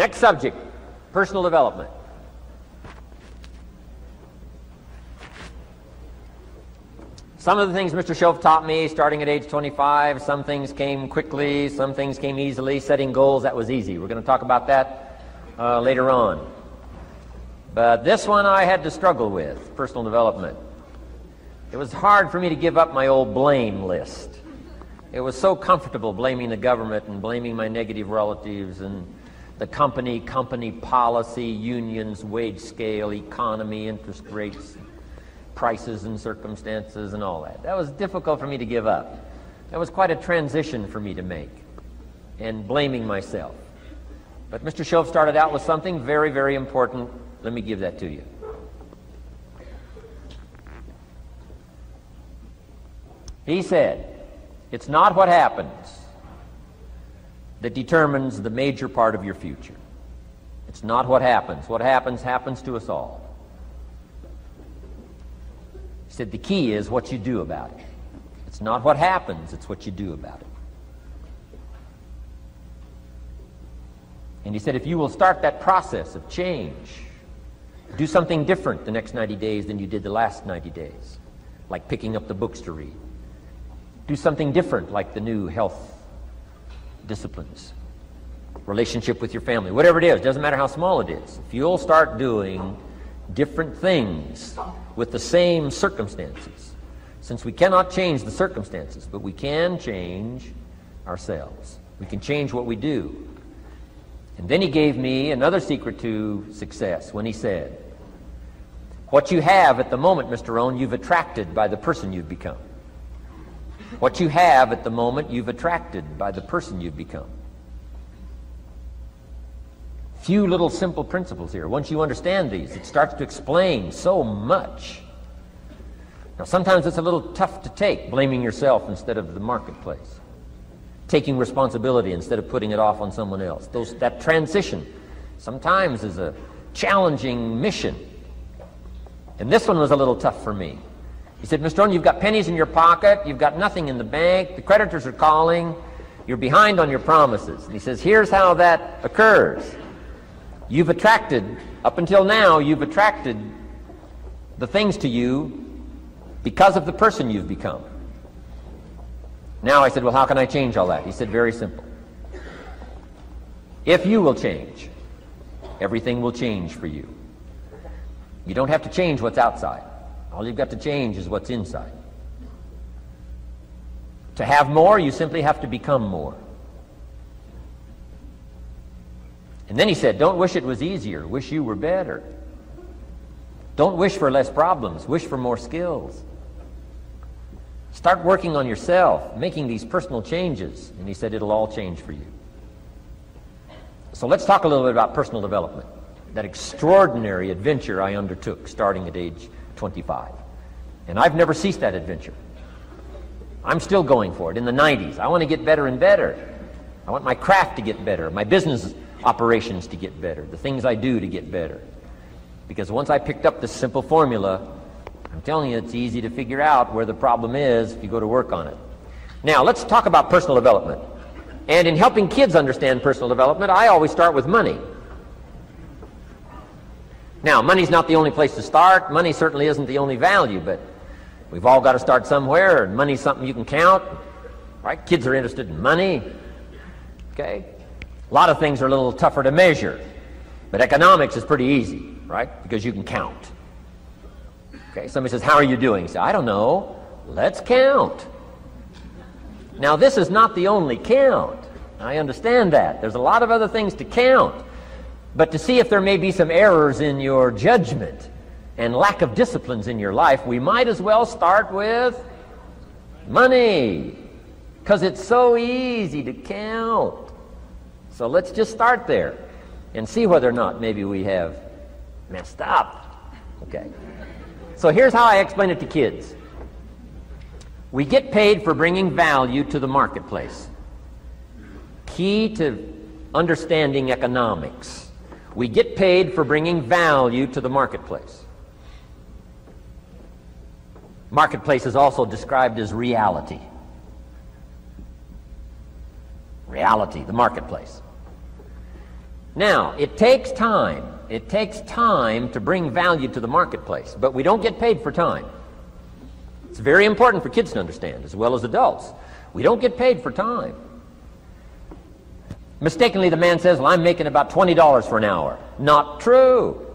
Next subject, personal development. Some of the things Mr. Shoaff taught me starting at age 25, some things came quickly, some things came easily. Setting goals, that was easy. We're going to talk about that later on. But this one I had to struggle with, personal development. It was hard for me to give up my old blame list. It was so comfortable blaming the government and blaming my negative relatives and the company policy, unions, wage scale, economy, interest rates, prices and circumstances and all that. That was difficult for me to give up. That was quite a transition for me to make, and blaming myself. But Mr. Shoaff started out with something very, very important. Let me give that to you. He said, it's not what happens that determines the major part of your future. It's not what happens. What happens, happens to us all. He said the key is what you do about it. It's not what happens, it's what you do about it. And he said if you will start that process of change, do something different the next 90 days than you did the last 90 days, like picking up the books to read. Do something different like the new health disciplines, relationship with your family, whatever it is, doesn't matter how small it is. If you'll start doing different things with the same circumstances, since we cannot change the circumstances, but we can change ourselves. We can change what we do. And then he gave me another secret to success when he said, what you have at the moment, Mr. Rohn, you've attracted by the person you've become. What you have at the moment, you've attracted by the person you've become. Few little simple principles here. Once you understand these, it starts to explain so much. Now, sometimes it's a little tough to take, blaming yourself instead of the marketplace, taking responsibility instead of putting it off on someone else. That transition sometimes is a challenging mission. And this one was a little tough for me. He said, Mr. Rohn, you've got pennies in your pocket, you've got nothing in the bank, the creditors are calling, you're behind on your promises. And he says, here's how that occurs. You've attracted, up until now, you've attracted the things to you because of the person you've become. Now I said, well, how can I change all that? He said, very simple. If you will change, everything will change for you. You don't have to change what's outside. All you've got to change is what's inside. To have more, you simply have to become more. And then he said, don't wish it was easier, wish you were better. Don't wish for less problems, wish for more skills. Start working on yourself, making these personal changes, and he said it'll all change for you. So let's talk a little bit about personal development, that extraordinary adventure I undertook starting at age 25. And I've never ceased that adventure. I'm still going for it in the 90s. I want to get better and better. I want my craft to get better, my business operations to get better, the things I do to get better. Because once I picked up this simple formula, I'm telling you, it's easy to figure out where the problem is if you go to work on it. Now, let's talk about personal development. And in helping kids understand personal development, I always start with money. Now, money's not the only place to start. Money certainly isn't the only value, but we've all got to start somewhere, and money's something you can count, right? Kids are interested in money, okay? A lot of things are a little tougher to measure, but economics is pretty easy, right? Because you can count. Okay, somebody says, how are you doing? You say, I don't know. Let's count. Now, this is not the only count. I understand that. There's a lot of other things to count. But to see if there may be some errors in your judgment and lack of disciplines in your life, we might as well start with money, because it's so easy to count. So let's just start there and see whether or not maybe we have messed up. Okay. So here's how I explain it to kids. We get paid for bringing value to the marketplace. Key to understanding economics. We get paid for bringing value to the marketplace. Marketplace is also described as reality. Reality, the marketplace. Now, it takes time. It takes time to bring value to the marketplace, but we don't get paid for time. It's very important for kids to understand, as well as adults. We don't get paid for time. Mistakenly, the man says, well, I'm making about $20 for an hour. Not true.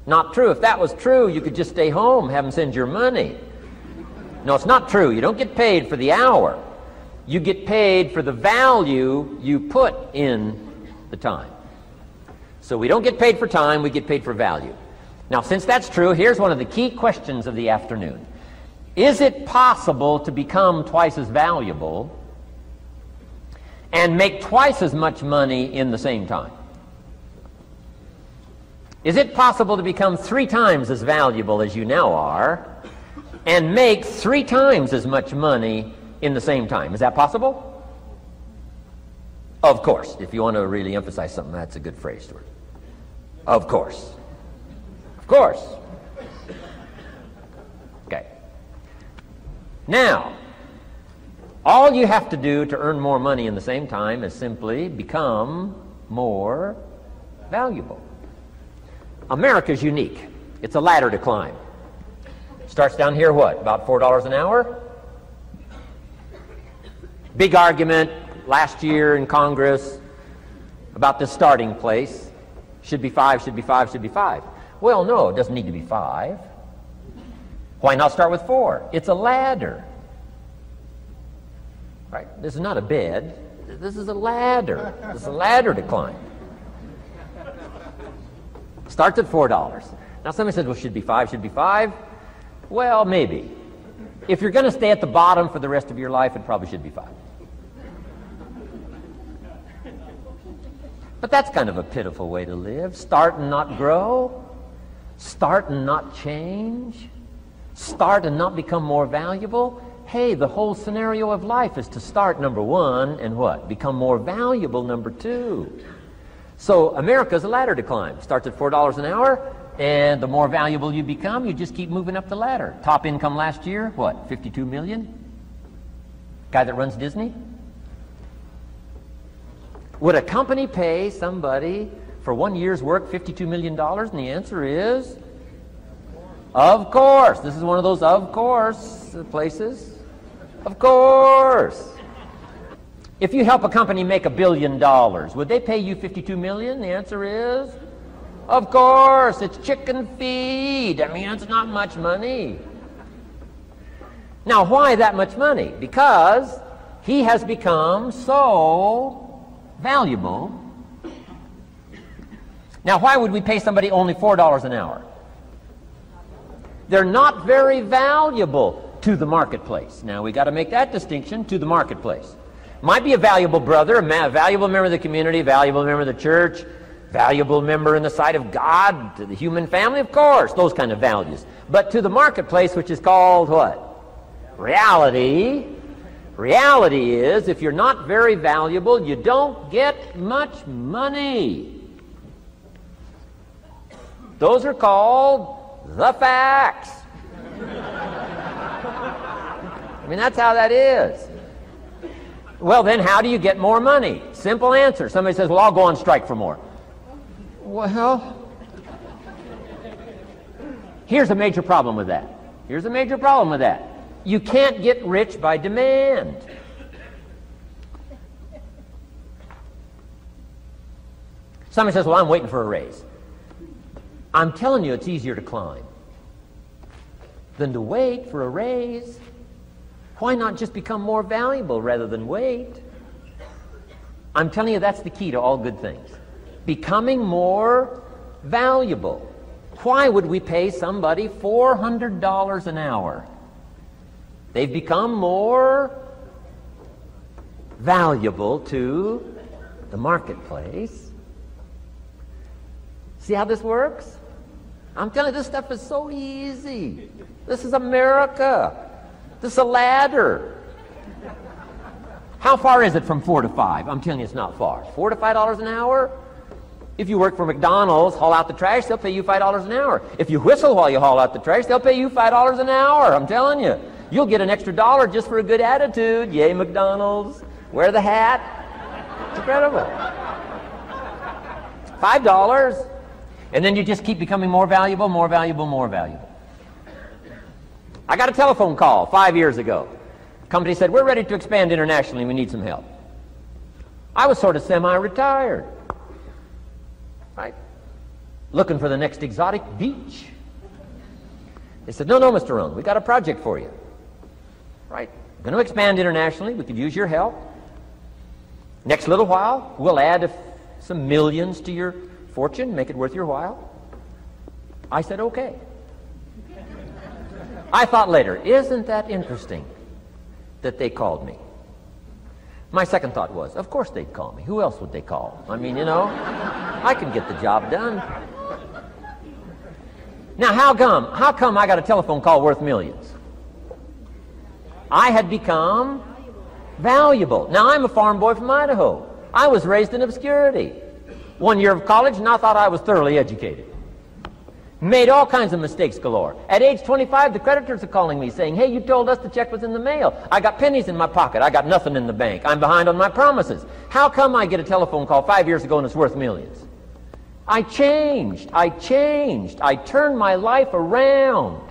Not true. If that was true, you could just stay home, have them send your money. No, it's not true. You don't get paid for the hour. You get paid for the value you put in the time. So we don't get paid for time, we get paid for value. Now, since that's true, here's one of the key questions of the afternoon. Is it possible to become twice as valuable and make twice as much money in the same time? Is it possible to become 3 times as valuable as you now are and make 3 times as much money in the same time? Is that possible? Of course. If you want to really emphasize something, that's a good phrase, Stuart. Of course. Of course. Okay. Now, all you have to do to earn more money in the same time is simply become more valuable. America's unique. It's a ladder to climb. Starts down here, what, about $4 an hour? Big argument last year in Congress about the starting place. Should be 5, should be 5, should be 5. Well, no, it doesn't need to be 5. Why not start with 4? It's a ladder. Right? This is not a bed. This is a ladder. This is a ladder to climb. Starts at $4. Now somebody says, well, should be 5, should be 5. Well, maybe. If you're going to stay at the bottom for the rest of your life, it probably should be 5. But that's kind of a pitiful way to live. Start and not grow. Start and not change. Start and not become more valuable. Hey, the whole scenario of life is to start, number 1, and what? Become more valuable, number 2. So America's a ladder to climb. Starts at $4 an hour, and the more valuable you become, you just keep moving up the ladder. Top income last year, what, 52 million? Guy that runs Disney? Would a company pay somebody for 1 year's work $52 million? And the answer is, of course. This is one of those of course places. Of course. If you help a company make $1 billion, would they pay you $52 million? The answer is, of course. It's chicken feed. I mean, it's not much money. Now, why that much money? Because he has become so valuable. Now, why would we pay somebody only $4 an hour? They're not very valuable to the marketplace. Now, we got to make that distinction, to the marketplace. Might be a valuable brother, a valuable member of the community, a valuable member of the church, valuable member in the sight of God, to the human family, of course, those kind of values. But to the marketplace, which is called what? Reality. Reality is, if you're not very valuable, you don't get much money. Those are called the facts. I mean, that's how that is. Well, then how do you get more money? Simple answer. Somebody says, well, I'll go on strike for more. Well, here's a major problem with that. Here's a major problem with that. You can't get rich by demand. Somebody says, well, I'm waiting for a raise. I'm telling you, it's easier to climb than to wait for a raise. Why not just become more valuable rather than wait? I'm telling you, that's the key to all good things. Becoming more valuable. Why would we pay somebody $400 an hour? They've become more valuable to the marketplace. See how this works? I'm telling you, this stuff is so easy. This is America. This is a ladder. How far is it from 4 to 5? I'm telling you, it's not far. $4 to $5 an hour? If you work for McDonald's, haul out the trash, they'll pay you $5 an hour. If you whistle while you haul out the trash, they'll pay you $5 an hour. I'm telling you. You'll get an extra $1 just for a good attitude. Yay, McDonald's. Wear the hat. It's incredible. $5. And then you just keep becoming more valuable, more valuable, more valuable. I got a telephone call 5 years ago. The company said, we're ready to expand internationally. We need some help. I was sort of semi-retired, right? Looking for the next exotic beach. They said, no, Mr. Rohn, we got a project for you. Right? We're going to expand internationally. We could use your help. Next little while, we'll add some millions to your fortune, make it worth your while. I said, okay. I thought later, isn't that interesting that they called me? My second thought was, of course they'd call me. Who else would they call? I mean, you know, I can get the job done. Now, how come I got a telephone call worth millions? I had become valuable. Now, I'm a farm boy from Idaho. I was raised in obscurity. 1 year of college, and I thought I was thoroughly educated. Made all kinds of mistakes galore. At age 25, the creditors are calling me saying, hey, you told us the check was in the mail. I got pennies in my pocket. I got nothing in the bank. I'm behind on my promises. How come I get a telephone call 5 years ago and it's worth millions? I changed. I turned my life around.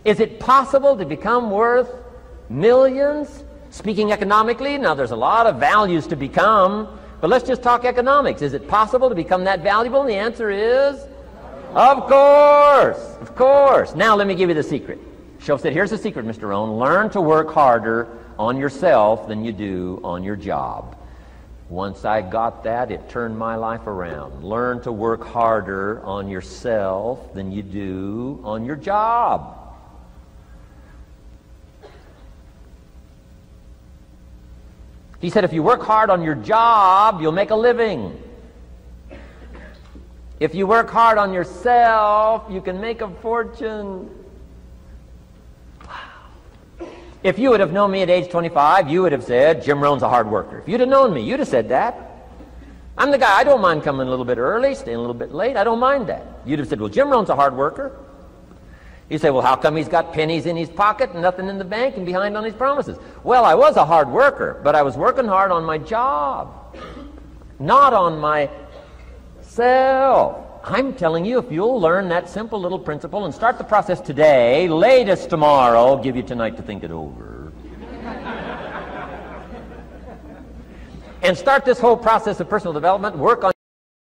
Is it possible to become worth millions? Speaking economically, now there's a lot of values to become, but let's just talk economics. Is it possible to become that valuable? And the answer is, of course. Now let me give you the secret. Shoaff said, here's the secret, Mr. Rohn. Learn to work harder on yourself than you do on your job. Once I got that, it turned my life around. Learn to work harder on yourself than you do on your job. He said, if you work hard on your job, you'll make a living. If you work hard on yourself, you can make a fortune. Wow. If you would have known me at age 25, you would have said, Jim Rohn's a hard worker. If you'd have known me, you'd have said that. I'm the guy, I don't mind coming a little bit early, staying a little bit late. I don't mind that. You'd have said, well, Jim Rohn's a hard worker. You say, well, how come he's got pennies in his pocket and nothing in the bank and behind on his promises? Well, I was a hard worker, but I was working hard on my job, not on myself. I'm telling you, if you'll learn that simple little principle and start the process today, latest tomorrow, I'll give you tonight to think it over. And start this whole process of personal development, work on